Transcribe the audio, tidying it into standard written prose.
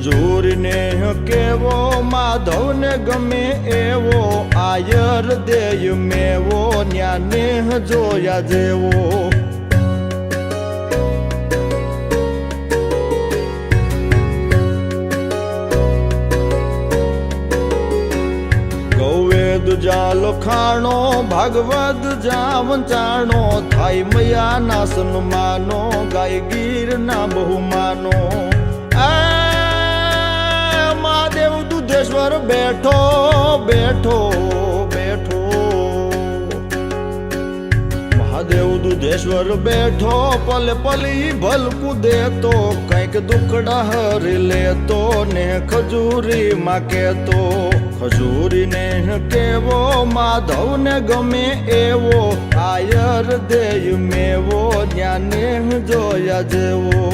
જોરને કેવો માધવને ગમે એવો આયર દેય મેવો ન્યાને જોયા જેવો ગૌવેદ જા લખાણો ભાગવત જા વંચાણો થાય મયાના સન્માનો ગાય ગીરના બહુમાનો મહાદેવ દુધેશ્વર બેઠો બેઠો બેઠો મહાદેવ દુધેશ્વર બેઠો પલે પલી ભલકું દેતો કંઈક દુખડા હરી લેતો ને ખજૂરી માં કેતો ખજૂરીને કેવો માધવને ગમે એવો આયર દેય મેવો જ્ઞાને જોયા જેવો